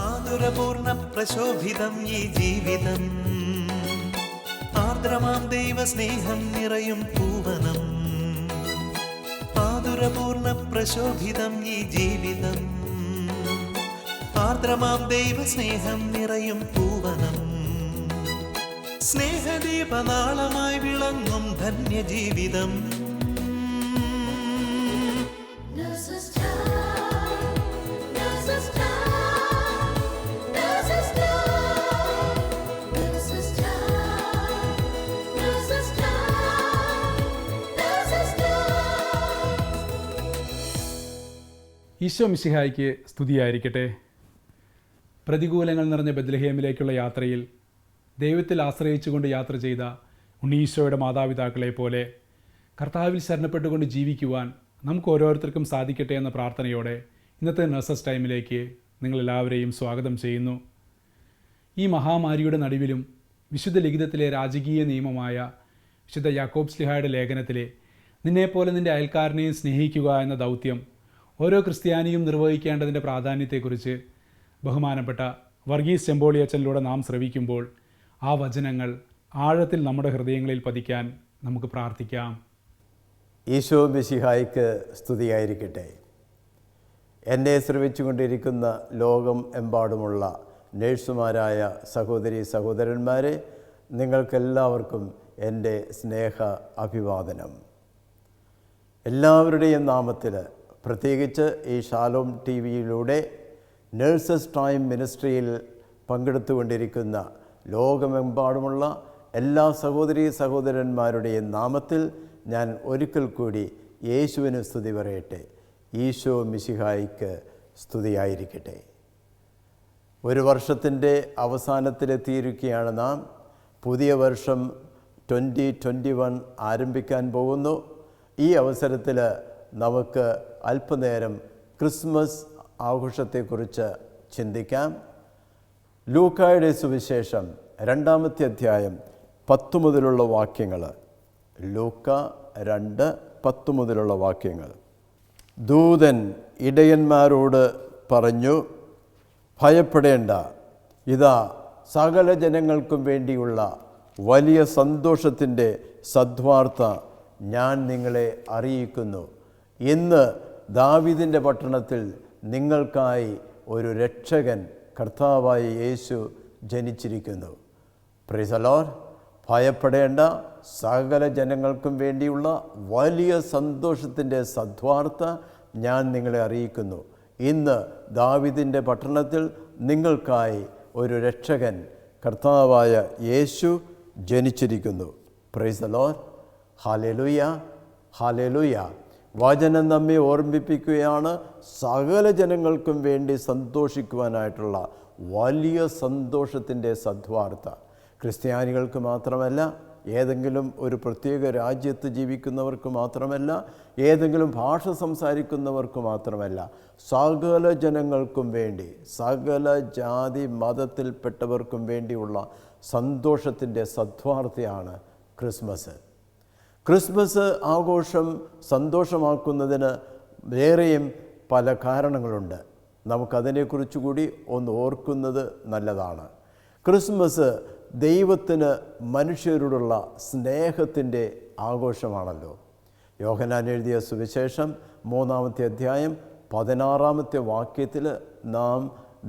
ആതുരപൂർണ്ണ പ്രശോഭിതം ഈ ജീവിതം, ആർദ്രമാം ദൈവ സ്നേഹം നിറയും പൂവനം. ആതുരപൂർണ്ണ പ്രശോഭിതം ഈ ജീവിതം, ആർദ്രമാം ദൈവ സ്നേഹം നിറയും പൂവനം. സ്നേഹദീപനാളമായി വിളങ്ങും ധന്യജീവിതം. ഈശോ മിശിഹായ്ക്ക് സ്തുതിയായിരിക്കട്ടെ. പ്രതികൂലങ്ങൾ നിറഞ്ഞ ബെത്ലഹേമിലേക്കുള്ള യാത്രയിൽ ദൈവത്തിൽ ആശ്രയിച്ചുകൊണ്ട് യാത്ര ചെയ്ത ഉണ്ണീശോയുടെ മാതാപിതാക്കളെ പോലെ കർത്താവിൽ ശരണപ്പെട്ടുകൊണ്ട് ജീവിക്കുവാൻ നമുക്ക് ഓരോരുത്തർക്കും സാധിക്കട്ടെ എന്ന പ്രാർത്ഥനയോടെ ഇന്നത്തെ നഴ്സസ് ടൈമിലേക്ക് നിങ്ങളെല്ലാവരെയും സ്വാഗതം ചെയ്യുന്നു. ഈ മഹാമാരിയുടെ നടുവിലും വിശുദ്ധ ലിഖിതത്തിലെ രാജകീയ നിയമമായ വിശുദ്ധ യാക്കോബ് ശ്ലീഹായുടെ ലേഖനത്തിലെ നിന്നെപ്പോലെ നിൻ്റെ അയൽക്കാരനെയും സ്നേഹിക്കുക എന്ന ദൗത്യം ഓരോ ക്രിസ്ത്യാനിയും നിർവഹിക്കേണ്ടതിൻ്റെ പ്രാധാന്യത്തെക്കുറിച്ച് ബഹുമാനപ്പെട്ട വർഗീസ് ചെമ്പോളിയച്ചനിലൂടെ നാം ശ്രവിക്കുമ്പോൾ ആ വചനങ്ങൾ ആഴത്തിൽ നമ്മുടെ ഹൃദയങ്ങളിൽ പതിക്കാൻ നമുക്ക് പ്രാർത്ഥിക്കാം. ഈശോ മിശിഹായ്ക്ക് സ്തുതിയായിരിക്കട്ടെ. എന്നെ ശ്രവിച്ചുകൊണ്ടിരിക്കുന്ന ലോകം എമ്പാടുമുള്ള നേഴ്സുമാരായ സഹോദരി സഹോദരന്മാരെ, നിങ്ങൾക്കെല്ലാവർക്കും എൻ്റെ സ്നേഹ അഭിവാദനം. എല്ലാവരുടെയും നാമത്തിൽ, പ്രത്യേകിച്ച് ഈ ഷാലോം ടി വിയിലൂടെ നഴ്സസ് ടൈം മിനിസ്ട്രിയിൽ പങ്കെടുത്തുകൊണ്ടിരിക്കുന്ന ലോകമെമ്പാടുമുള്ള എല്ലാ സഹോദരീ സഹോദരന്മാരുടെയും നാമത്തിൽ ഞാൻ ഒരിക്കൽ കൂടി യേശുവിന് സ്തുതി പറയട്ടെ. ഈശോ മിശിഹായ്ക്ക് സ്തുതിയായിരിക്കട്ടെ. ഒരു വർഷത്തിൻ്റെ അവസാനത്തിലെത്തിയിരിക്കുകയാണ് നാം. പുതിയ വർഷം 2021 ആരംഭിക്കാൻ പോകുന്നു. ഈ അവസരത്തിൽ നമുക്ക് അല്പനേരം ക്രിസ്മസ് ആഘോഷത്തെക്കുറിച്ച് ചിന്തിക്കാം. ലൂക്കായുടെ സുവിശേഷം 2-ാമത്തെ അധ്യായം 10 മുതലുള്ള വാക്യങ്ങൾ. ലൂക്ക 2:10 മുതലുള്ള വാക്യങ്ങൾ. ദൂതൻ ഇടയന്മാരോട് പറഞ്ഞു, ഭയപ്പെടേണ്ട, ഇതാ സകല ജനങ്ങൾക്കും വേണ്ടിയുള്ള വലിയ സന്തോഷത്തിൻ്റെ സദ്വാർത്ത ഞാൻ നിങ്ങളെ അറിയിക്കുന്നു. ഇന്ന് ദാവീദിൻ്റെ പട്ടണത്തിൽ നിങ്ങൾക്കായി ഒരു രക്ഷകൻ, കർത്താവായ യേശു ജനിച്ചിരിക്കുന്നു. Praise the lord. ഭയപ്പെടേണ്ട, സകല ജനങ്ങൾക്കും വേണ്ടിയുള്ള വലിയ സന്തോഷത്തിൻ്റെ സദ്വാർത്ത ഞാൻ നിങ്ങളെ അറിയിക്കുന്നു. ഇന്ന് ദാവീദിൻ്റെ പട്ടണത്തിൽ നിങ്ങൾക്കായി ഒരു രക്ഷകൻ, കർത്താവായ യേശു ജനിച്ചിരിക്കുന്നു. Praise the lord. Hallelujah, hallelujah. വചനം നമ്മെ ഓർമ്മിപ്പിക്കുകയാണ്, സകല ജനങ്ങൾക്കും വേണ്ടി സന്തോഷിക്കുവാനായിട്ടുള്ള വലിയ സന്തോഷത്തിൻ്റെ സദ്വാർത്ത. ക്രിസ്ത്യാനികൾക്ക് മാത്രമല്ല, ഏതെങ്കിലും ഒരു പ്രത്യേക രാജ്യത്ത് ജീവിക്കുന്നവർക്ക് മാത്രമല്ല, ഏതെങ്കിലും ഭാഷ സംസാരിക്കുന്നവർക്ക് മാത്രമല്ല, സകല ജനങ്ങൾക്കും വേണ്ടി, സകല ജാതി മതത്തിൽപ്പെട്ടവർക്കും വേണ്ടിയുള്ള സന്തോഷത്തിൻ്റെ സദ്വാർത്തയാണ് ക്രിസ്മസ്. ക്രിസ്മസ് ആഘോഷം സന്തോഷമാക്കുന്നതിന് വേറെയും പല കാരണങ്ങളുണ്ട്. നമുക്കതിനെക്കുറിച്ച് കൂടി ഒന്ന് ഓർക്കുന്നത് നല്ലതാണ്. ക്രിസ്മസ് ദൈവത്തിന് മനുഷ്യരോടുള്ള സ്നേഹത്തിൻ്റെ ആഘോഷമാണല്ലോ. യോഹന്നാൻ എഴുതിയ സുവിശേഷം 3-ാമത്തെ അധ്യായം 16-ാമത്തെ വാക്യത്തിൽ നാം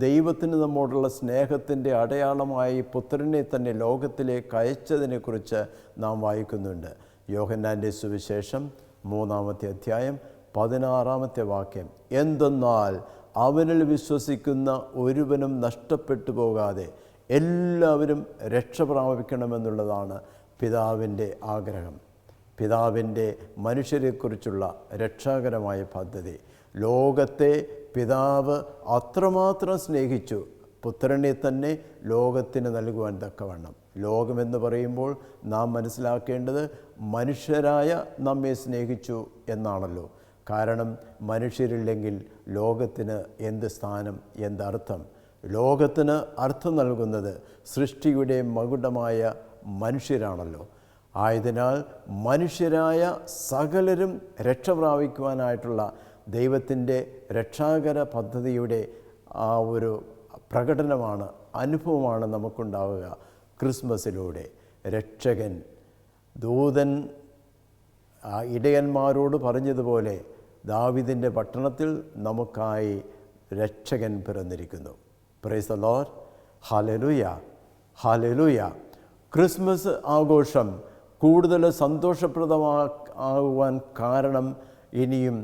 ദൈവത്തിന് നമ്മോടുള്ള സ്നേഹത്തിൻ്റെ അടയാളമായി പുത്രനെ തന്നെ ലോകത്തിലേക്ക് അയച്ചതിനെക്കുറിച്ച് നാം വായിക്കുന്നുണ്ട്. യോഹന്നാൻ്റെ സുവിശേഷം 3-ാമത്തെ അധ്യായം 16-ാമത്തെ വാക്യം. എന്തെന്നാൽ അവനിൽ വിശ്വസിക്കുന്ന ഒരുവനും നഷ്ടപ്പെട്ടു പോകാതെ എല്ലാവരും രക്ഷ പ്രാപിക്കണമെന്നുള്ളതാണ് പിതാവിൻ്റെ ആഗ്രഹം. പിതാവിൻ്റെ മനുഷ്യരെക്കുറിച്ചുള്ള രക്ഷാകരമായ പദ്ധതി. ലോകത്തെ പിതാവ് അത്രമാത്രം സ്നേഹിച്ചു, പുത്രനെ തന്നെ ലോകത്തിന് നൽകുവാൻ തക്കവണ്ണം. ലോകമെന്ന് പറയുമ്പോൾ നാം മനസ്സിലാക്കേണ്ടത് മനുഷ്യരായ നമ്മെ സ്നേഹിച്ചു എന്നാണല്ലോ. കാരണം മനുഷ്യരില്ലെങ്കിൽ ലോകത്തിന് എന്ത് സ്ഥാനം, എന്തർത്ഥം? ലോകത്തിന് അർത്ഥം നൽകുന്നത് സൃഷ്ടിയുടെ മകുടമായ മനുഷ്യരാണല്ലോ. ആയതിനാൽ മനുഷ്യരായ സകലരും രക്ഷ പ്രാപിക്കുവാനായിട്ടുള്ള ദൈവത്തിൻ്റെ രക്ഷാകര പദ്ധതിയുടെ ആ ഒരു പ്രകടനമാണ്, അനുഭവമാണ് നമുക്കുണ്ടാവുക ക്രിസ്മസിലൂടെ. രക്ഷകൻ, ദൂതൻ ഇടയന്മാരോട് പറഞ്ഞതുപോലെ ദാവീദിൻ്റെ പട്ടണത്തിൽ നമുക്കായി രക്ഷകൻ പിറന്നിരിക്കുന്നു. Praise the lord. Hallelujah, hallelujah. Christmas ആഘോഷം കൂടുതൽ സന്തോഷപ്രദമാകുവാൻ കാരണം ഇനിയും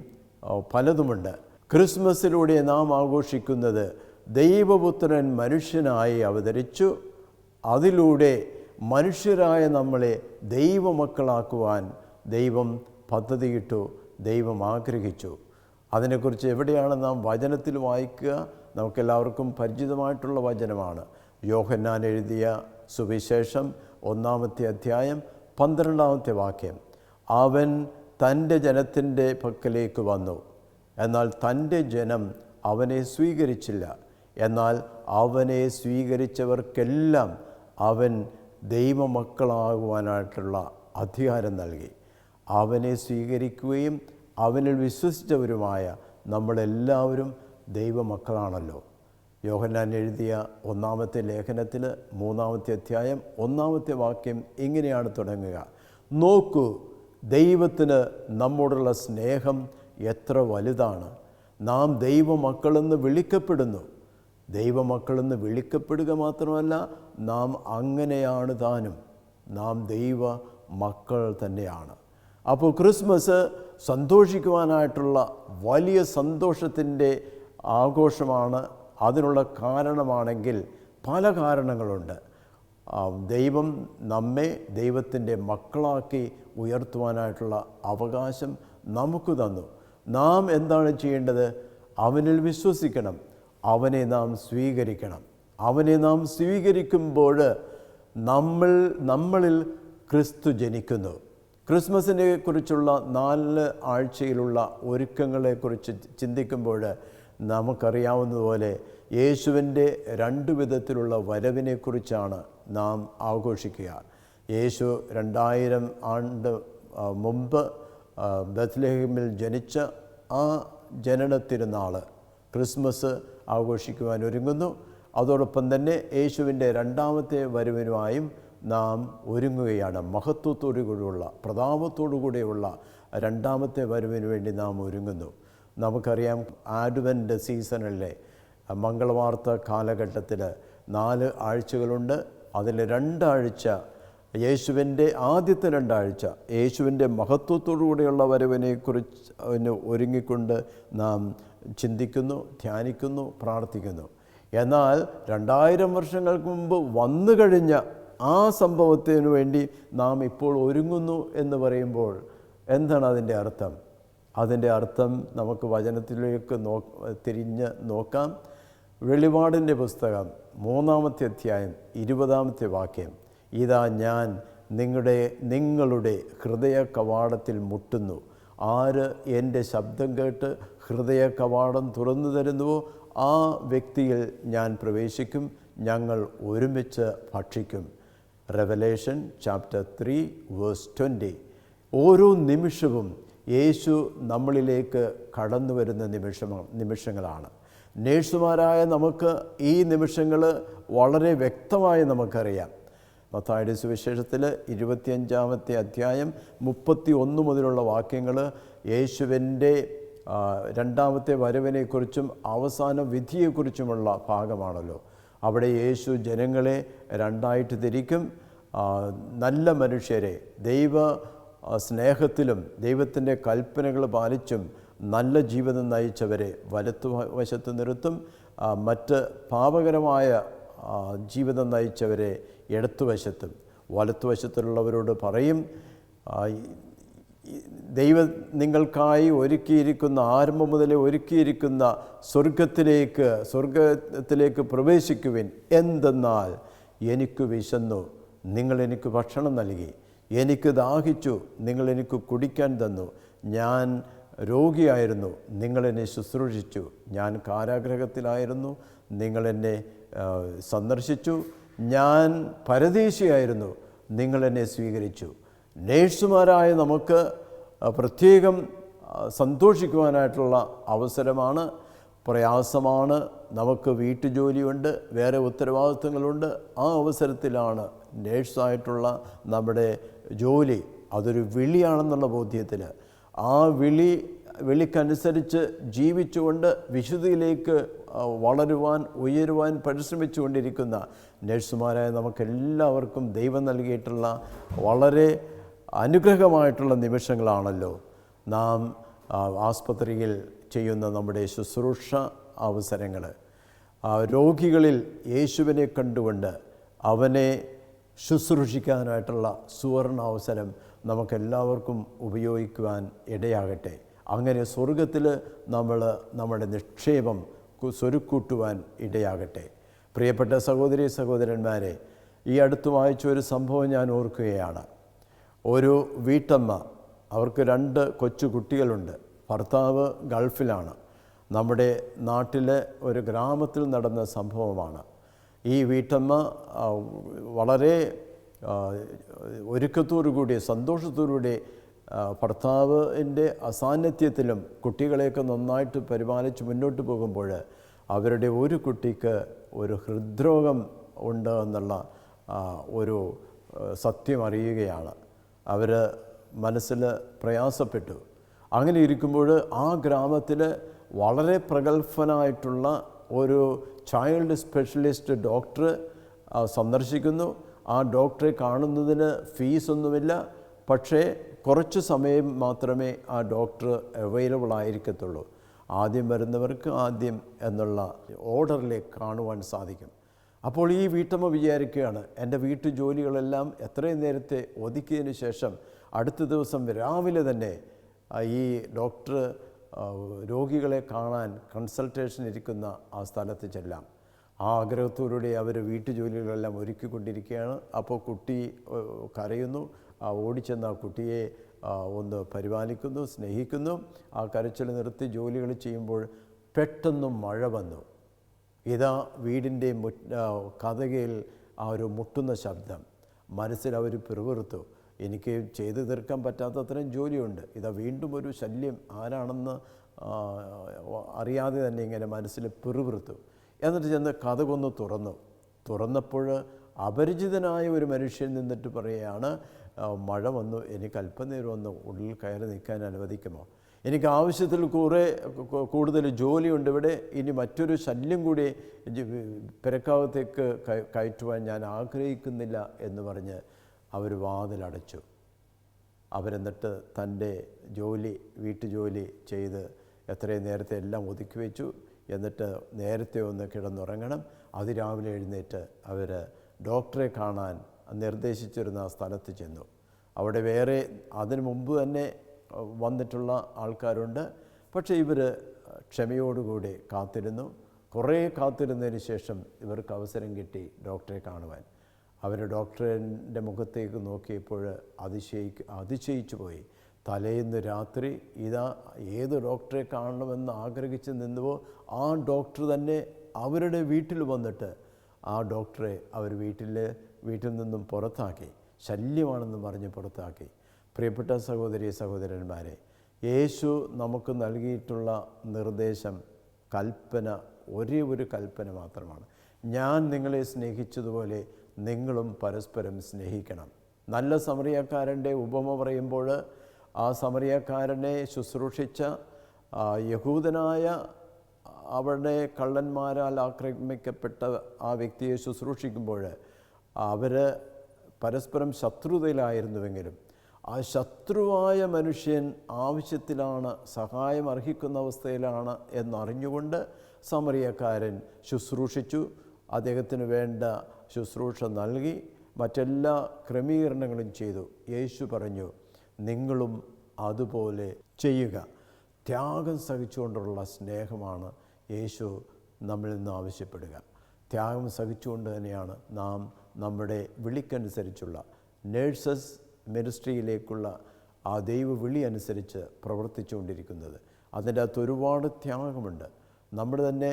പലതുമുണ്ട്. ക്രിസ്മസിലൂടെ നാം ആഘോഷിക്കുന്നത് ദൈവപുത്രൻ മനുഷ്യനായി അവതരിച്ചു. അതിലൂടെ മനുഷ്യരായ നമ്മളെ ദൈവമക്കളാക്കുവാൻ ദൈവം പദ്ധതിയിട്ടു, ദൈവം ആഗ്രഹിച്ചു. അതിനെക്കുറിച്ച് എവിടെയാണ് നാം വചനത്തിൽ വായിക്കുക? നമുക്കെല്ലാവർക്കും പരിചിതമായിട്ടുള്ള വചനമാണ്. യോഹന്നാൻ എഴുതിയ സുവിശേഷം 1-ാമത്തെ അധ്യായം 12-ാമത്തെ വാക്യം. അവൻ തൻ്റെ ജനത്തിൻ്റെ പക്കലേക്ക് വന്നു, എന്നാൽ തൻ്റെ ജനം അവനെ സ്വീകരിച്ചില്ല. എന്നാൽ അവനെ സ്വീകരിച്ചവർക്കെല്ലാം അവൻ ദൈവമക്കളാകുവാനായിട്ടുള്ള അധികാരം നൽകി. അവനെ സ്വീകരിക്കുകയും അവനിൽ വിശ്വസിച്ചവരുമായ നമ്മളെല്ലാവരും ദൈവമക്കളാണല്ലോ. യോഹന്നാൻ എഴുതിയ 1-ാമത്തെ ലേഖനത്തിൽ 3-ാമത്തെ അധ്യായം 1-ാമത്തെ വാക്യം ഇങ്ങനെയാണ് തുടങ്ങുക. നോക്കൂ, ദൈവത്തിന് നമ്മോടുള്ള സ്നേഹം എത്ര വലുതാണ്. നാം ദൈവമക്കളെന്ന് വിളിക്കപ്പെടുന്നു. ദൈവമക്കളെന്ന് വിളിക്കപ്പെടുക മാത്രമല്ല, നാം അങ്ങനെയാണ് താനും. നാം ദൈവ മക്കൾ തന്നെയാണ്. അപ്പോൾ ക്രിസ്മസ് സന്തോഷിക്കുവാനായിട്ടുള്ള വലിയ സന്തോഷത്തിൻ്റെ ആഘോഷമാണ്. അതിനുള്ള കാരണമാണെങ്കിൽ പല കാരണങ്ങളുണ്ട്. ദൈവം നമ്മെ ദൈവത്തിൻ്റെ മക്കളാക്കി ഉയർത്തുവാനായിട്ടുള്ള അവകാശം നമുക്ക് തന്നു. നാം എന്താണ് ചെയ്യേണ്ടത്? അവനിൽ വിശ്വസിക്കണം, അവനെ നാം സ്വീകരിക്കണം. അവനെ നാം സ്വീകരിക്കുമ്പോൾ നമ്മളിൽ ക്രിസ്തു ജനിക്കുന്നു. ക്രിസ്മസിനെ കുറിച്ചുള്ള 4 ആഴ്ചയിലുള്ള ഒരുക്കങ്ങളെക്കുറിച്ച് ചിന്തിക്കുമ്പോൾ നമുക്കറിയാവുന്നതുപോലെ യേശുവിൻ്റെ 2 വിധത്തിലുള്ള വരവിനെക്കുറിച്ചാണ് നാം ആഘോഷിക്കുക. യേശു 2000 ആണ്ട് മുമ്പ് ബത്ലഹേമിൽ ജനിച്ച ആ ജനന തിരുനാൾ ക്രിസ്മസ് ആഘോഷിക്കുവാൻ ഒരുങ്ങുന്നു. അതോടൊപ്പം തന്നെ യേശുവിൻ്റെ 2ാമത്തെ വരവിനുമായും നാം ഒരുങ്ങുകയാണ്. മഹത്വത്തോടു കൂടിയുള്ള, പ്രതാപത്തോടു കൂടിയുള്ള 2ാമത്തെ വരവിന് വേണ്ടി നാം ഒരുങ്ങുന്നു. നമുക്കറിയാം, ആഡ്വൻ്റ് സീസണിലെ മംഗളവാർത്ത കാലഘട്ടത്തിൽ 4 ആഴ്ചകളുണ്ട്. അതിൽ 2 ആഴ്ച യേശുവിൻ്റെ ആദ്യത്തെ 2 ആഴ്ച യേശുവിൻ്റെ മഹത്വത്തോടു കൂടിയുള്ള വരവിനെക്കുറിച്ച് ഒരുങ്ങിക്കൊണ്ട് നാം ചിന്തിക്കുന്നു, ധ്യാനിക്കുന്നു, പ്രാർത്ഥിക്കുന്നു. എന്നാൽ 2000 വർഷങ്ങൾക്ക് മുമ്പ് വന്നു കഴിഞ്ഞ ആ സംഭവത്തിന് വേണ്ടി നാം ഇപ്പോൾ ഒരുങ്ങുന്നു എന്ന് പറയുമ്പോൾ എന്താണ് അതിൻ്റെ അർത്ഥം? അതിൻ്റെ അർത്ഥം നമുക്ക് വചനത്തിലേക്ക് തിരിഞ്ഞ് നോക്കാം. വെളിപാടിൻ്റെ പുസ്തകം 3-ാമത്തെ അധ്യായം 20-ാമത്തെ വാക്യം. ഇതാ ഞാൻ നിങ്ങളുടെ ഹൃദയ കവാടത്തിൽ മുട്ടുന്നു. ആര് എൻ്റെ ശബ്ദം കേട്ട് ഹൃദയ കവാടം തുറന്നു തരുന്നുവോ ആ വ്യക്തിയിൽ ഞാൻ പ്രവേശിക്കും, ഞങ്ങൾ ഒരുമിച്ച് ഭക്ഷിക്കും. Revelation chapter 3 verse 20. ഓരോ നിമിഷവും യേശു നമ്മളിലേക്ക് കടന്നു വരുന്ന നിമിഷങ്ങളാണ്. നേഴ്സുമാരായ നമുക്ക് ഈ നിമിഷങ്ങൾ വളരെ വ്യക്തമായി നമുക്കറിയാം. മത്തായിയുടെ സുവിശേഷത്തിൽ 25-ാമത്തെ അധ്യായം 31 മുതലുള്ള വാക്യങ്ങൾ യേശുവിൻ്റെ 2ാമത്തെ വരവിനെക്കുറിച്ചും അവസാന വിധിയെക്കുറിച്ചുമുള്ള ഭാഗമാണല്ലോ. അവിടെ യേശു ജനങ്ങളെ 2ആയിട്ട് തിരിക്കും. നല്ല മനുഷ്യരെ ദൈവ സ്നേഹത്തിലും ദൈവത്തിൻ്റെ കൽപ്പനകൾ പാലിച്ചും നല്ല ജീവിതം നയിച്ചവരെ വലത്തുവശത്ത് നിർത്തും. മറ്റ് പാപകരമായ ജീവിതം നയിച്ചവരെ ഇടത്തുവശത്തും. വലത്തുവശത്തുള്ളവരോട് പറയും, ദൈവം നിങ്ങൾക്കായി ഒരുക്കിയിരിക്കുന്ന, ആരംഭം മുതലേ ഒരുക്കിയിരിക്കുന്ന സ്വർഗത്തിലേക്ക് പ്രവേശിക്കുവിൻ. എന്തെന്നാൽ എനിക്ക് വിശന്നു, നിങ്ങളെനിക്ക് ഭക്ഷണം നൽകി. എനിക്ക് ദാഹിച്ചു, നിങ്ങളെനിക്ക് കുടിക്കാൻ തന്നു. ഞാൻ രോഗിയായിരുന്നു, നിങ്ങളെന്നെ ശുശ്രൂഷിച്ചു. ഞാൻ കാരാഗൃഹത്തിലായിരുന്നു, നിങ്ങളെന്നെ സന്ദർശിച്ചു. ഞാൻ പരദേശിയായിരുന്നു, നിങ്ങളെന്നെ സ്വീകരിച്ചു. നേഴ്സുമാരായ നമുക്ക് പ്രത്യേകം സന്തോഷിക്കുവാനായിട്ടുള്ള അവസരമാണ്. പ്രയാസമാണ്, നമുക്ക് വീട്ടുജോലിയുണ്ട്, വേറെ ഉത്തരവാദിത്വങ്ങളുണ്ട്. ആ അവസരത്തിലാണ് നേഴ്സായിട്ടുള്ള നമ്മുടെ ജോലി അതൊരു വിളിയാണെന്നുള്ള ബോധ്യത്തിൽ ആ വിളിക്കനുസരിച്ച് ജീവിച്ചുകൊണ്ട് വിശുദ്ധിയിലേക്ക് വളരുവാൻ ഉയരുവാൻ പരിശ്രമിച്ചുകൊണ്ടിരിക്കുന്ന നഴ്സുമാരായ നമുക്കെല്ലാവർക്കും ദൈവം നൽകിയിട്ടുള്ള വളരെ അനുഗ്രഹമായിട്ടുള്ള നിമിഷങ്ങളാണല്ലോ നാം ആസ്പത്രിയിൽ ചെയ്യുന്ന നമ്മുടെ ശുശ്രൂഷ അവസരങ്ങൾ. രോഗികളിൽ യേശുവിനെ കണ്ടുകൊണ്ട് അവനെ ശുശ്രൂഷിക്കാനായിട്ടുള്ള സുവർണ അവസരം നമുക്കെല്ലാവർക്കും ഉപയോഗിക്കുവാൻ ഇടയാകട്ടെ. അങ്ങനെ സ്വർഗത്തിൽ നമ്മൾ നമ്മുടെ നിക്ഷേപം സ്വരുക്കൂട്ടുവാൻ ഇടയാകട്ടെ. പ്രിയപ്പെട്ട സഹോദരി സഹോദരന്മാരെ, ഈ അടുത്ത് വായിച്ച ഒരു സംഭവം ഞാൻ ഓർക്കുകയാണ്. ഒരു വീട്ടമ്മ, അവർക്ക് 2 കൊച്ചു കുട്ടികളുണ്ട്. ഭർത്താവ് ഗൾഫിലാണ്. നമ്മുടെ നാട്ടിലെ ഒരു ഗ്രാമത്തിൽ നടന്ന സംഭവമാണ്. ഈ വീട്ടമ്മ വളരെ ഒരുക്കത്തോടുകൂടി സന്തോഷത്തോടുകൂടി ഭർത്താവിൻ്റെ അസാന്നിധ്യത്തിലും കുട്ടികളെയൊക്കെ നന്നായിട്ട് പരിപാലിച്ച് മുന്നോട്ട് പോകുമ്പോൾ അവരുടെ ഒരു കുട്ടിക്ക് ഒരു ഹൃദ്രോഗം ഉണ്ട് എന്നുള്ള ഒരു സത്യം അറിയുകയാണ്. അവർ മനസ്സിൽ പ്രയാസപ്പെട്ടു. അങ്ങനെ ഇരിക്കുമ്പോൾ ആ ഗ്രാമത്തിൽ വളരെ പ്രഗത്ഭനായിട്ടുള്ള ഒരു ചൈൽഡ് സ്പെഷ്യലിസ്റ്റ് ഡോക്ടർ സന്ദർശിക്കുന്നു. ആ ഡോക്ടറെ കാണുന്നതിന് ഫീസൊന്നുമില്ല, പക്ഷേ കുറച്ച് സമയം മാത്രമേ ആ ഡോക്ടർ അവൈലബിൾ ആയിരിക്കത്തുള്ളൂ. ആദ്യം വരുന്നവർക്ക് ആദ്യം എന്നുള്ള ഓർഡറിലേക്ക് കാണുവാൻ സാധിക്കും. അപ്പോൾ ഈ വീട്ടമ്മ വിചാരിക്കുകയാണ്, എൻ്റെ വീട്ടു ജോലികളെല്ലാം എത്രയും നേരത്തെ ഒതുക്കിയതിന് ശേഷം അടുത്ത ദിവസം രാവിലെ തന്നെ ഈ ഡോക്ടർ രോഗികളെ കാണാൻ കൺസൾട്ടേഷൻ ഇരിക്കുന്ന ആ സ്ഥലത്ത് ചെല്ലാം. ആ ആഗ്രഹത്തോടുകൂടി അവർ വീട്ടുജോലികളെല്ലാം ഒരുക്കിക്കൊണ്ടിരിക്കുകയാണ്. അപ്പോൾ കുട്ടി കരയുന്നു. ഓടിച്ചെന്ന് ആ കുട്ടിയെ ഒന്ന് പരിപാലിക്കുന്നു, സ്നേഹിക്കുന്നു. ആ കരച്ചിൽ നിർത്തി ജോലികൾ ചെയ്യുമ്പോൾ പെട്ടെന്ന് മഴ വന്നു. ഇതാ വീടിൻ്റെ കതകയിൽ ആ ഒരു മുട്ടുന്ന ശബ്ദം. മനസ്സിൽ അവർ പിറുപിറുത്തു, എനിക്ക് ചെയ്തു തീർക്കാൻ പറ്റാത്തത്രയും ജോലിയുണ്ട്. ഇതാ വീണ്ടും ഒരു ശല്യം, ആരാണെന്ന് അറിയാതെ തന്നെ ഇങ്ങനെ മനസ്സിൽ പിറുപിറുത്തു. എന്നിട്ട് ചെന്ന് കതകൊന്ന് തുറന്നപ്പോൾ അപരിചിതനായ ഒരു മനുഷ്യൻ നിന്നിട്ട് പറയുകയാണ്, മഴ വന്നു, എനിക്ക് അല്പനേരം ഒന്ന് ഉള്ളിൽ കയറി നിൽക്കാൻ അനുവദിക്കുമോ? എനിക്ക് ആവശ്യത്തിൽ കൂടുതൽ ജോലിയുണ്ട് ഇവിടെ, ഇനി മറ്റൊരു ശല്യം കൂടി പെരക്കാവത്തേക്ക് കയറ്റുവാൻ ഞാൻ ആഗ്രഹിക്കുന്നില്ല എന്ന് പറഞ്ഞ് അവർ വാതിലടച്ചു. അവരെന്നിട്ട് തൻ്റെ വീട്ടുജോലി ചെയ്ത് എത്രയും നേരത്തെ എല്ലാം ഒതുക്കി വെച്ചു. എന്നിട്ട് നേരത്തെ ഒന്ന് കിടന്നുറങ്ങണം. അതിരാവിലെ എഴുന്നേറ്റ് അവർ ഡോക്ടറെ കാണാൻ നിർദ്ദേശിച്ചിരുന്ന ആ സ്ഥലത്ത് ചെന്നു. അവിടെ വേറെ അതിനു മുമ്പ് തന്നെ വന്നിട്ടുള്ള ആൾക്കാരുണ്ട്. പക്ഷേ ഇവർ ക്ഷമയോടുകൂടി കാത്തിരുന്നു. കുറേ കാത്തിരുന്നതിന് ശേഷം ഇവർക്ക് അവസരം കിട്ടി ഡോക്ടറെ കാണുവാൻ. അവർ ഡോക്ടറിൻ്റെ മുഖത്തേക്ക് നോക്കിയപ്പോൾ അതിശയിച്ചു പോയി. തലേന്ന് രാത്രി ഇതാ ഏത് ഡോക്ടറെ കാണണമെന്ന് ആഗ്രഹിച്ച് നിന്നുവോ ആ ഡോക്ടർ തന്നെ അവരുടെ വീട്ടിൽ വന്നിട്ട് ആ ഡോക്ടറെ അവർ വീട്ടിൽ നിന്നും പുറത്താക്കി, ശല്യമാണെന്ന് പറഞ്ഞ് പുറത്താക്കി. പ്രിയപ്പെട്ട സഹോദരി സഹോദരന്മാരെ, യേശു നമുക്ക് നൽകിയിട്ടുള്ള നിർദ്ദേശം, കൽപ്പന, ഒരേ ഒരു കൽപ്പന മാത്രമാണ്. ഞാൻ നിങ്ങളെ സ്നേഹിച്ചതുപോലെ നിങ്ങളും പരസ്പരം സ്നേഹിക്കണം. നല്ല സമറിയക്കാരൻ്റെ ഉപമ പറയുമ്പോൾ ആ സമറിയക്കാരനെ ശുശ്രൂഷിച്ച യഹൂദനായ അവരുടെ കള്ളന്മാരാൽ ആക്രമിക്കപ്പെട്ട ആ വ്യക്തിയെ ശുശ്രൂഷിക്കുമ്പോൾ അവർ പരസ്പരം ശത്രുതയിലായിരുന്നുവെങ്കിലും ആ ശത്രുവായ മനുഷ്യൻ ആവശ്യത്തിലാണ്, സഹായം അർഹിക്കുന്ന അവസ്ഥയിലാണ് എന്നറിഞ്ഞുകൊണ്ട് സമറിയക്കാരൻ ശുശ്രൂഷിച്ചു. അദ്ദേഹത്തിന് വേണ്ട ശുശ്രൂഷ നൽകി, മറ്റെല്ലാ ക്രമീകരണങ്ങളും ചെയ്തു. യേശു പറഞ്ഞു, നിങ്ങളും അതുപോലെ ചെയ്യുക. ത്യാഗം സഹിച്ചുകൊണ്ടുള്ള സ്നേഹമാണ് യേശു നമ്മളിൽ നിന്ന് ആവശ്യപ്പെടുക. ത്യാഗം സഹിച്ചുകൊണ്ട് തന്നെയാണ് നാം നമ്മുടെ വിളിക്കനുസരിച്ചുള്ള നേഴ്സസ് മിനിസ്ട്രിയിലേക്കുള്ള ആ ദൈവ വിളി അനുസരിച്ച് പ്രവർത്തിച്ചുകൊണ്ടിരിക്കുന്നത്. അതിൻ്റെ അകത്ത് ഒരുപാട് ത്യാഗമുണ്ട്. നമ്മുടെ തന്നെ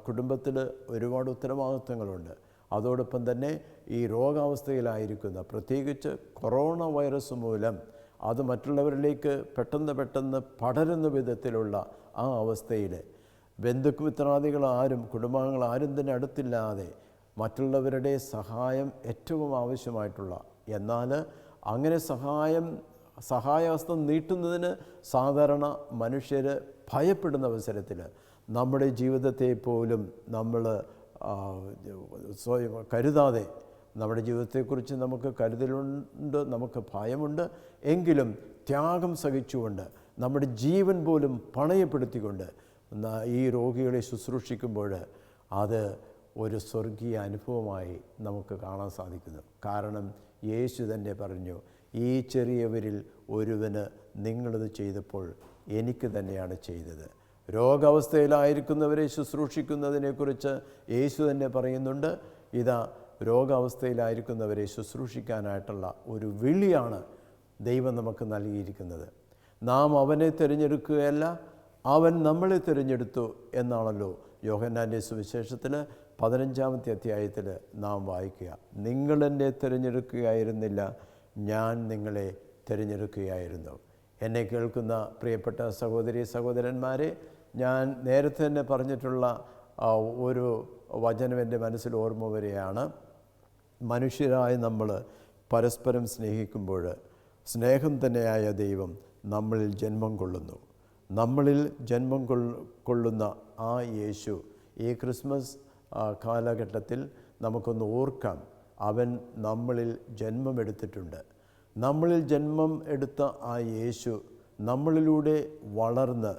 കുടുംബത്തിൽ ഒരുപാട് ഉത്തരവാദിത്വങ്ങളുണ്ട്. അതോടൊപ്പം തന്നെ ഈ രോഗാവസ്ഥയിലായിരിക്കുന്ന, പ്രത്യേകിച്ച് കൊറോണ വൈറസ് മൂലം അത് മറ്റുള്ളവരിലേക്ക് പെട്ടെന്ന് പടരുന്ന വിധത്തിലുള്ള ആ അവസ്ഥയിൽ ബന്ധുമിത്രാദികൾ ആരും, കുടുംബാംഗങ്ങൾ ആരും തന്നെ അടുത്തില്ലാതെ മറ്റുള്ളവരുടെ സഹായം ഏറ്റവും ആവശ്യമായിട്ടുള്ള, എന്നാൽ അങ്ങനെ സഹായഹസ്തം നീട്ടുന്നതിന് സാധാരണ മനുഷ്യർ ഭയപ്പെടുന്ന അവസരത്തിൽ നമ്മുടെ ജീവിതത്തെ പോലും നമ്മൾ കരുതാതെ, നമ്മുടെ ജീവിതത്തെക്കുറിച്ച് നമുക്ക് കരുതലുണ്ട്, നമുക്ക് ഭയമുണ്ട്, എങ്കിലും ത്യാഗം സഹിച്ചുകൊണ്ട് നമ്മുടെ ജീവൻ പോലും പണയപ്പെടുത്തിക്കൊണ്ട് ഈ രോഗികളെ ശുശ്രൂഷിക്കുമ്പോൾ അത് ഒരു സ്വർഗീയ അനുഭവമായി നമുക്ക് കാണാൻ സാധിക്കുന്നു. കാരണം യേശു തന്നെ പറഞ്ഞു, ഈ ചെറിയവരിൽ ഒരുവന് നിങ്ങളിത് ചെയ്തപ്പോൾ എനിക്ക് തന്നെയാണ് ചെയ്തത്. രോഗാവസ്ഥയിലായിരിക്കുന്നവരെ ശുശ്രൂഷിക്കുന്നതിനെക്കുറിച്ച് യേശു തന്നെ പറയുന്നുണ്ട്. ഇതാ, രോഗാവസ്ഥയിലായിരിക്കുന്നവരെ ശുശ്രൂഷിക്കാനായിട്ടുള്ള ഒരു വിളിയാണ് ദൈവം നമുക്ക് നൽകിയിരിക്കുന്നത്. നാം അവനെ തിരഞ്ഞെടുക്കുകയല്ല, അവൻ നമ്മളെ തിരഞ്ഞെടുത്തു എന്നാണല്ലോ യോഹന്നാൻ്റെ സുവിശേഷത്തിൽ 15-ാമത്തെ അധ്യായത്തിൽ നാം വായിക്കുക. നിങ്ങളെന്നെ തിരഞ്ഞെടുക്കുകയായിരുന്നില്ല, ഞാൻ നിങ്ങളെ തിരഞ്ഞെടുക്കുകയായിരുന്നു. എന്നെ കേൾക്കുന്ന പ്രിയപ്പെട്ട സഹോദരി സഹോദരന്മാരെ, ഞാൻ നേരത്തെ തന്നെ പറഞ്ഞിട്ടുള്ള ഒരു വചനം എൻ്റെ മനസ്സിൽ ഓർമ്മ വരികയാണ്. മനുഷ്യരായ നമ്മൾ പരസ്പരം സ്നേഹിക്കുമ്പോൾ സ്നേഹം തന്നെയായ ദൈവം നമ്മളിൽ ജന്മം കൊള്ളുന്നു. നമ്മളിൽ ജന്മം കൊള്ളുന്ന ആ യേശു ഈ ക്രിസ്മസ് കാലഘട്ടത്തിൽ നമുക്കൊന്ന് ഓർക്കാം. അവൻ നമ്മളിൽ ജന്മമെടുത്തിട്ടുണ്ട്. നമ്മളിൽ ജന്മം എടുത്ത ആ യേശു നമ്മളിലൂടെ വളർന്ന്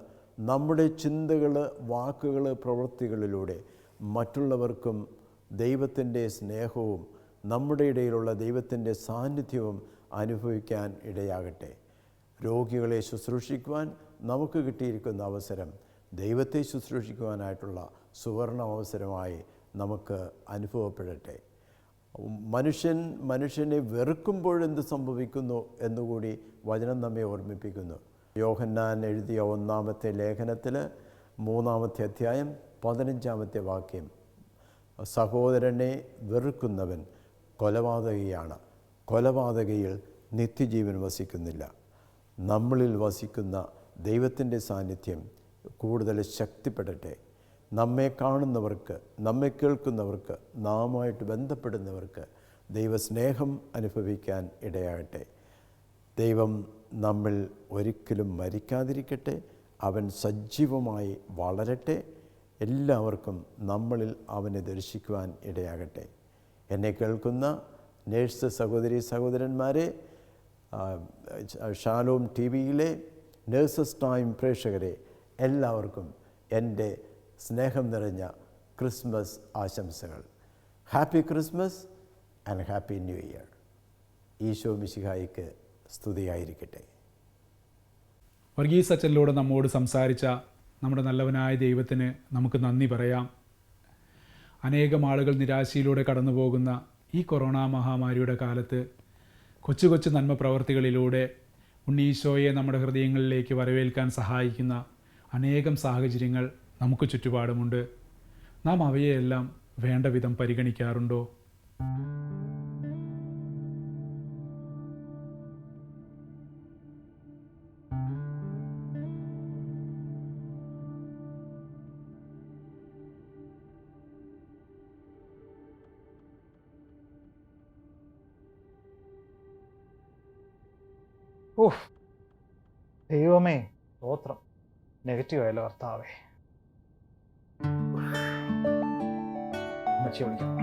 നമ്മുടെ ചിന്തകൾ, വാക്കുകൾ, പ്രവൃത്തികളിലൂടെ മറ്റുള്ളവർക്കും ദൈവത്തിൻ്റെ സ്നേഹവും നമ്മുടെ ഇടയിലുള്ള ദൈവത്തിൻ്റെ സാന്നിധ്യവും അനുഭവിക്കാൻ ഇടയാകട്ടെ. രോഗികളെ ശുശ്രൂഷിക്കുവാൻ നമുക്ക് കിട്ടിയിരിക്കുന്ന അവസരം ദൈവത്തെ ശുശ്രൂഷിക്കുവാനായിട്ടുള്ള സുവർണ അവസരമായി നമുക്ക് അനുഭവപ്പെടട്ടെ. മനുഷ്യനെ വെറുക്കുമ്പോഴെന്ത് സംഭവിക്കുന്നു എന്നുകൂടി വചനം നമ്മെ ഓർമ്മിപ്പിക്കുന്നു. യോഹന്നാൻ എഴുതിയ 1-ാമത്തെ ലേഖനത്തിൽ 3-ാമത്തെ അധ്യായം 15-ാമത്തെ വാക്യം, സഹോദരനെ വെറുക്കുന്നവൻ കൊലപാതകിയാണ്, കൊലപാതകിയിൽ നിത്യജീവൻ വസിക്കുന്നില്ല. നമ്മളിൽ വസിക്കുന്ന ദൈവത്തിൻ്റെ സാന്നിധ്യം കൂടുതൽ ശക്തിപ്പെടട്ടെ. നമ്മെ കാണുന്നവർക്ക്, നമ്മെ കേൾക്കുന്നവർക്ക്, നാമുമായിട്ട് ബന്ധപ്പെടുന്നവർക്ക് ദൈവസ്നേഹം അനുഭവിക്കാൻ ഇടയാകട്ടെ. ദൈവം നമ്മൾ ഒരിക്കലും മരിക്കാതിരിക്കട്ടെ. അവൻ സജീവമായി വളരട്ടെ. എല്ലാവർക്കും നമ്മളിൽ അവനെ ദർശിക്കുവാൻ ഇടയാകട്ടെ. എന്നെ കേൾക്കുന്ന നേഴ്സ് സഹോദരി സഹോദരന്മാരെ, ഷാലോം TV-യിലെ നേഴ്സസ് ടൈം പ്രേക്ഷകരെ, എല്ലാവർക്കും എൻ്റെ സ്നേഹം നിറഞ്ഞ ക്രിസ്മസ് ആശംസകൾ. Happy Christmas and happy new year. Eesho മിശിഹായിക്ക് സ്തുതിയായിരിക്കട്ടെ. വർഗീസ് അച്ഛനിലൂടെ നമ്മോട് സംസാരിച്ച നമ്മുടെ നല്ലവനായ ദൈവത്തിന് നമുക്ക് നന്ദി പറയാം. അനേകം ആളുകൾ നിരാശയിലൂടെ കടന്നു പോകുന്ന ഈ കൊറോണ മഹാമാരിയുടെ കാലത്ത് കൊച്ചു കൊച്ചു നന്മ പ്രവർത്തികളിലൂടെ ഉണ്ണീശോയെ നമ്മുടെ ഹൃദയങ്ങളിലേക്ക് വരവേൽക്കാൻ സഹായിക്കുന്ന അനേകം സാഹചര്യങ്ങൾ നമുക്ക് ചുറ്റുപാടുമുണ്ട്. നാം അവയെല്ലാം വേണ്ട വിധം പരിഗണിക്കാറുണ്ടോ? ഓഹ് ദൈവമേ, സ്തോത്രം. നെഗറ്റീവ് ആയല്ലോ കർത്താവേ. അമ്മച്ചി വിളിക്കാം.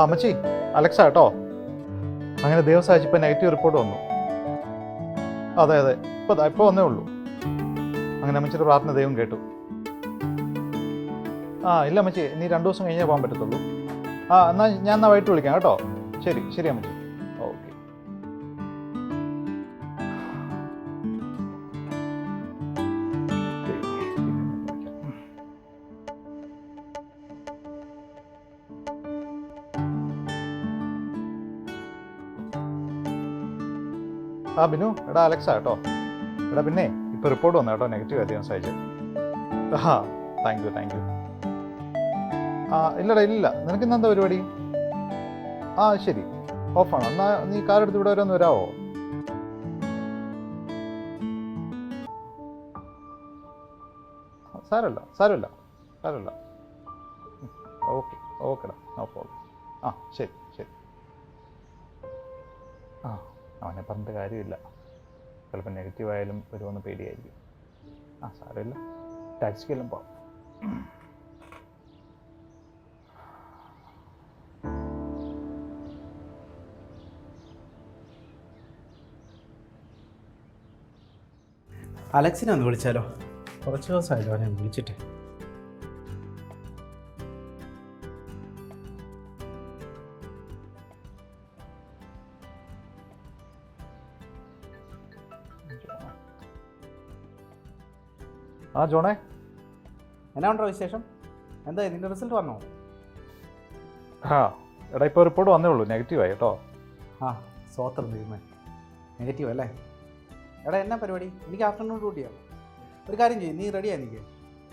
അമ്മച്ചി, അലക്സ കേട്ടോ. അങ്ങനെ ദിവസം അയച്ചപ്പോൾ നെഗറ്റീവ് റിപ്പോർട്ട് വന്നു. അതെ ഇപ്പോൾ വന്നേ ഉള്ളൂ. അങ്ങനെ അമ്മച്ചിയുടെ പ്രാർത്ഥന ദൈവം കേട്ടു. ഇല്ല അമ്മച്ചി, ഇനി 2 ദിവസം കഴിഞ്ഞേ പോകാൻ പറ്റത്തുള്ളൂ. എന്നാൽ ഞാൻ വൈകിട്ട് വിളിക്കാം കേട്ടോ. ശരി അമ്മച്ചി. ഓക്കെ. ആ ബിനു, എടാ അലക്സാ കേട്ടോ. എടാ പിന്നെ ഇപ്പോൾ റിപ്പോർട്ട് വന്നു കേട്ടോ, നെഗറ്റീവ് ആയിട്ട് ഞാൻ സഹിച്ചു. ആ താങ്ക് യു. ആ ഇല്ലടാ ഇല്ല, നിനക്ക് ഇന്ന് എന്താ പരിപാടി? ആ ശരി, ഓഫാണ്. എന്നാൽ നീ കാറെടുത്ത് ഇവിടെ വരെ ഒന്ന് വരാമോ? സാരമില്ല. ഓക്കെടാ, നോ പ്രോബ്ലം. ആ ശരി. ആ അവനെ പറഞ്ഞിട്ട് കാര്യമില്ല, ചിലപ്പോൾ നെഗറ്റീവ് ആയാലും വരുമെന്ന് പേടിയായിരിക്കും. ആ സാരമില്ല, ടാക്സിക്കെല്ലാം പോവാം. അലക്സിനെ ഒന്ന് വിളിച്ചാലോ? കുറച്ച് ദിവസമായല്ലോ അവനെ വിളിച്ചിട്ട്. ആ ജോണേ, എന്നാ ഉണ്ടോ വിശേഷം? എന്താ നിന്റെ റിസൾട്ട് വന്നോ? ആ എടാ ഇപ്പോൾ റിപ്പോർട്ട് വന്നേ ഉള്ളൂ, നെഗറ്റീവായി കേട്ടോ. ആ സ്വോത്രം തീരുമാനം, നെഗറ്റീവ് അല്ലേ? എടാ എന്നാ പരിപാടി? എനിക്ക് ആഫ്റ്റർനൂൺ ഡ്യൂട്ടിയാണ്. ഒരു കാര്യം ചെയ്യും, നീ റെഡിയാ? എനിക്ക്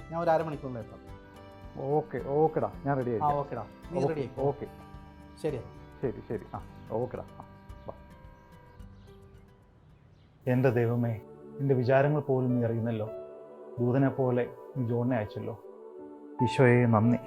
ഞാൻ ഒരു അരമണിക്കൂറിൽ എത്താം. ഓക്കെടാ, ഞാൻ റെഡി ആയി. ആ ഓക്കെടാ, നീ റെഡി ആയി. ഓക്കെ ശരിയാ. ശരി. ആ ഓക്കെടാ. എൻ്റെ ദൈവമേ, എൻ്റെ വിചാരങ്ങൾ പോലും നീ അറിയുന്നല്ലോ. ദൂതനെ പോലെ നീ ജോണിനെ അയച്ചല്ലോ. ഈശോയെ നന്ദി.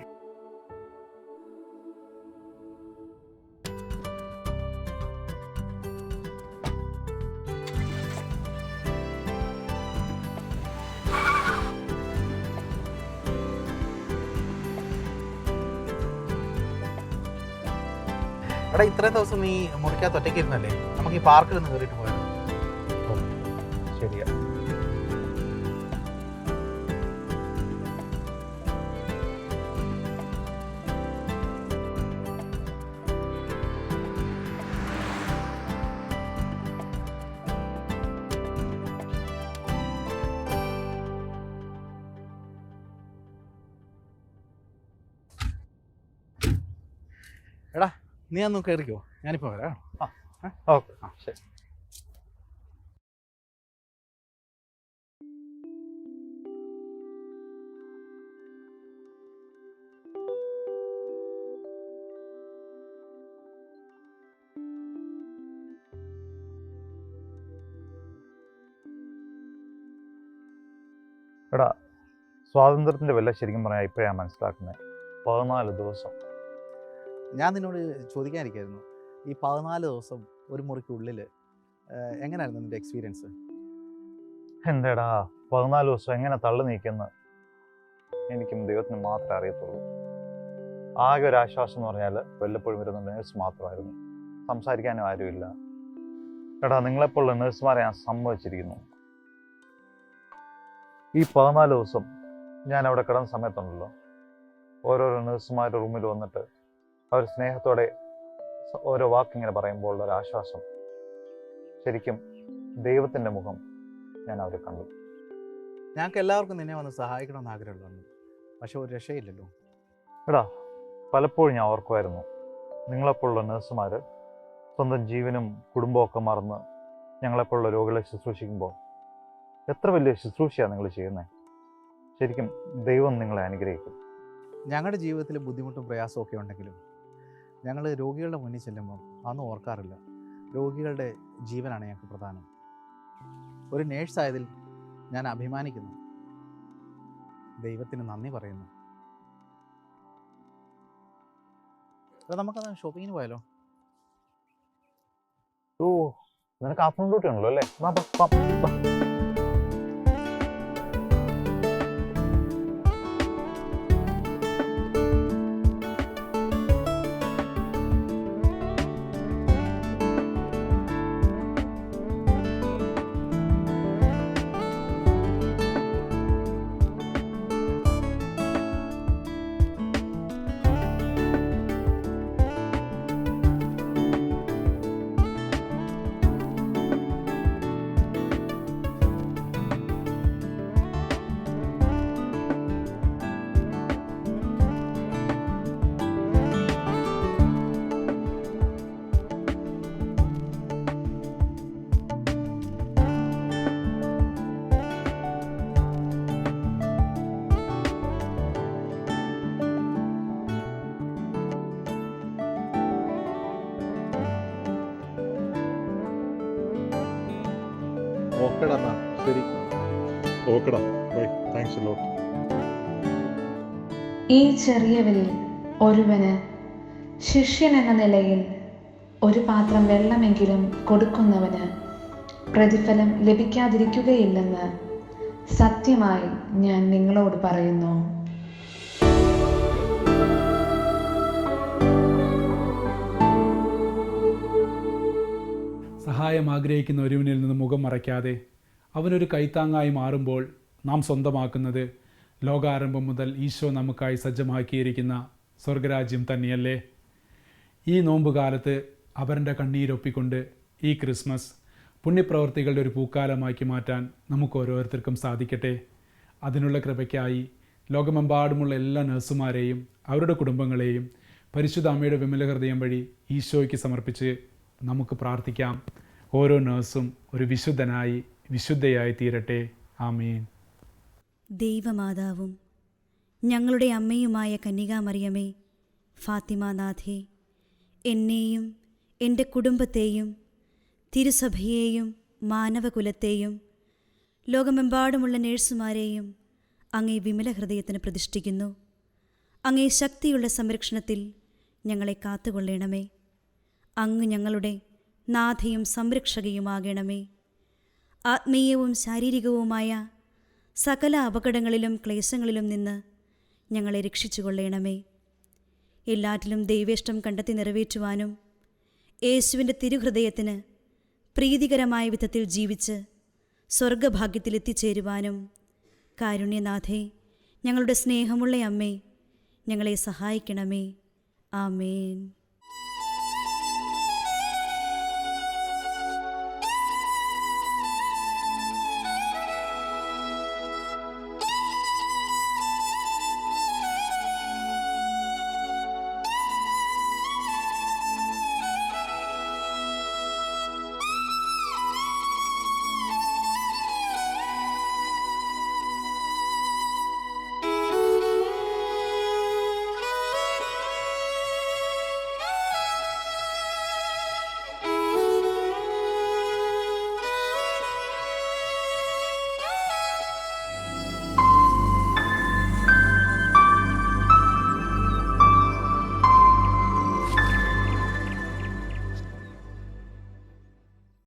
എടാ ഇത്രയും ദിവസം നീ മുറിക്കകത്ത് ഒറ്റയ്ക്ക് ഇരുന്നല്ലേ, നമുക്ക് ഈ പാർക്കിൽ നിന്ന് കയറിയിട്ട് പോയാലോ? ശരിയാ. എടാ നീ ഒന്ന് കയറിക്കോ, ഞാനിപ്പോൾ വരാം. ഓക്കെ ശരി. എടാ സ്വാതന്ത്ര്യത്തിൻ്റെ വില ശരിക്കും പറഞ്ഞാൽ ഇപ്പോഴാണ് മനസ്സിലാക്കുന്നത്. 14 ദിവസം. ഞാൻ നിന്നോട് ചോദിക്കാനിരിക്കായിരുന്നു, ഈ 14 ദിവസം ഒരു മുറിക്കുള്ളിൽ എങ്ങനെയായിരുന്നു നിൻ്റെ എക്സ്പീരിയൻസ്? എന്താടാ 14 ദിവസം എങ്ങനെ തള്ളി നീക്കുമെന്ന് എനിക്കും ദൈവത്തിന് മാത്രമേ അറിയത്തുള്ളൂ. ആകെ ഒരു ആശ്വാസം എന്ന് പറഞ്ഞാൽ വല്ലപ്പോഴും വരുന്ന നേഴ്സ് മാത്രമായിരുന്നു, സംസാരിക്കാനും ആരുമില്ല. എടാ നിങ്ങളെപ്പോലുള്ള നേഴ്സുമാരെ ഞാൻ സമ്മതിച്ചിരിക്കുന്നു. ഈ 14 ദിവസം ഞാൻ അവിടെ കിടന്ന സമയത്തുണ്ടല്ലോ, ഓരോരോ നേഴ്സുമാരുടെ റൂമിൽ വന്നിട്ട് അവർ സ്നേഹത്തോടെ ഓരോ വാക്കിങ്ങനെ പറയുമ്പോൾ ഉള്ളൊരു ആശ്വാസം, ശരിക്കും ദൈവത്തിൻ്റെ മുഖം ഞാൻ അവരെ കണ്ടു. ഞങ്ങൾക്ക് എല്ലാവർക്കും നിന്നെ വന്ന് സഹായിക്കണമെന്ന് ആഗ്രഹമുള്ളൂ, പക്ഷെ ഒരു രക്ഷയില്ലല്ലോ. എടാ പലപ്പോഴും ഞാൻ ഓർക്കുമായിരുന്നു, നിങ്ങളെപ്പോലുള്ള നേഴ്സുമാർ സ്വന്തം ജീവനും കുടുംബമൊക്കെ മറന്ന് ഞങ്ങളെപ്പോലുള്ള രോഗികളെ ശുശ്രൂഷിക്കുമ്പോൾ എത്ര വലിയ ശുശ്രൂഷയാണ് നിങ്ങൾ ചെയ്യുന്നത്. ശരിക്കും ദൈവം നിങ്ങളെ അനുഗ്രഹിക്കും. ഞങ്ങളുടെ ജീവിതത്തിൽ ബുദ്ധിമുട്ടും പ്രയാസവും ഒക്കെ ഉണ്ടെങ്കിലും ഞങ്ങൾ രോഗികളുടെ മുന്നിൽ ചെല്ലുമ്പോൾ അതൊന്നും ഓർക്കാറില്ല. രോഗികളുടെ ജീവനാണ് ഞങ്ങൾക്ക് പ്രധാനം. ഒരു നേഴ്സായതിൽ ഞാൻ അഭിമാനിക്കുന്നു. ദൈവത്തിന് നന്ദി പറയുന്നു. അപ്പോൾ നമുക്കത് ഷോപ്പിങ്ങിന് പോയാലോ? ഓ നിനക്ക് ആഫ്റ്റർനൂൺ ഡ്യൂട്ടി ഉണ്ടല്ലോ അല്ലേ? ഓക്കേടാ എന്നാ ശരി. ഓക്കെടാ, ബൈ, താങ്ക്സ് എ ലോട്ട്. ഈ ചെറിയവരിൽ ഒരുവന് ശിഷ്യൻ എന്ന നിലയിൽ ഒരു പാത്രം വെള്ളമെങ്കിലും കൊടുക്കുന്നവന് പ്രതിഫലം ലഭിക്കാതിരിക്കുകയില്ലെന്ന് സത്യമായി ഞാൻ നിങ്ങളോട് പറയുന്നു. സഹായം ആഗ്രഹിക്കുന്ന ഒരുവനിൽ നിന്ന് മുഖം മറയ്ക്കാതെ അവനൊരു കൈത്താങ്ങായി മാറുമ്പോൾ നാം സ്വന്തമാക്കുന്നത് ലോകാരംഭം മുതൽ ഈശോ നമുക്കായി സജ്ജമാക്കിയിരിക്കുന്ന സ്വർഗരാജ്യം തന്നെയല്ലേ? ഈ നോമ്പുകാലത്ത് അവരുടെ കണ്ണീരൊപ്പിക്കൊണ്ട് ഈ ക്രിസ്മസ് പുണ്യപ്രവർത്തികളുടെ ഒരു പൂക്കാലമാക്കി മാറ്റാൻ നമുക്ക് ഓരോരുത്തർക്കും സാധിക്കട്ടെ. അതിനുള്ള കൃപയ്ക്കായി ലോകമെമ്പാടുമുള്ള എല്ലാ നഴ്സുമാരെയും അവരുടെ കുടുംബങ്ങളെയും പരിശുദ്ധ അമ്മയുടെ വിമല ഹൃദയം വഴി ഈശോയ്ക്ക് സമർപ്പിച്ച് നമുക്ക് പ്രാർത്ഥിക്കാം. ഓരോ നഴ്സും ഒരു വിശുദ്ധനായി വിശുദ്ധയായി തീരട്ടെ. ആമീൻ. ദൈവമാതാവും ഞങ്ങളുടെ അമ്മയുമായ കന്യകാമറിയമേ, ഫാത്തിമാനാഥേ, എന്നെയും എൻ്റെ കുടുംബത്തെയും തിരുസഭയെയും മാനവകുലത്തെയും ലോകമെമ്പാടുമുള്ള നേഴ്സുമാരെയും അങ്ങേ വിമല ഹൃദയത്തിന് പ്രതിഷ്ഠിക്കുന്നു. അങ്ങേ ശക്തിയുള്ള സംരക്ഷണത്തിൽ ഞങ്ങളെ കാത്തുകൊള്ളണമേ. അങ്ങ് ഞങ്ങളുടെ നാഥയും സംരക്ഷകയുമാകണമേ. ആത്മീയവും ശാരീരികവുമായ സകല അപകടങ്ങളിലും ക്ലേശങ്ങളിലും നിന്ന് ഞങ്ങളെ രക്ഷിച്ചുകൊള്ളണമേ. എല്ലാറ്റിലും ദൈവേഷ്ടം കണ്ടെത്തി നിറവേറ്റുവാനും യേശുവിൻ്റെ തിരുഹൃദയത്തിന് പ്രീതികരമായ വിധത്തിൽ ജീവിച്ച് സ്വർഗഭാഗ്യത്തിൽ എത്തിച്ചേരുവാനും കാരുണ്യനാഥേ, ഞങ്ങളുടെ സ്നേഹമുള്ള അമ്മേ, ഞങ്ങളെ സഹായിക്കണമേ. ആമേൻ.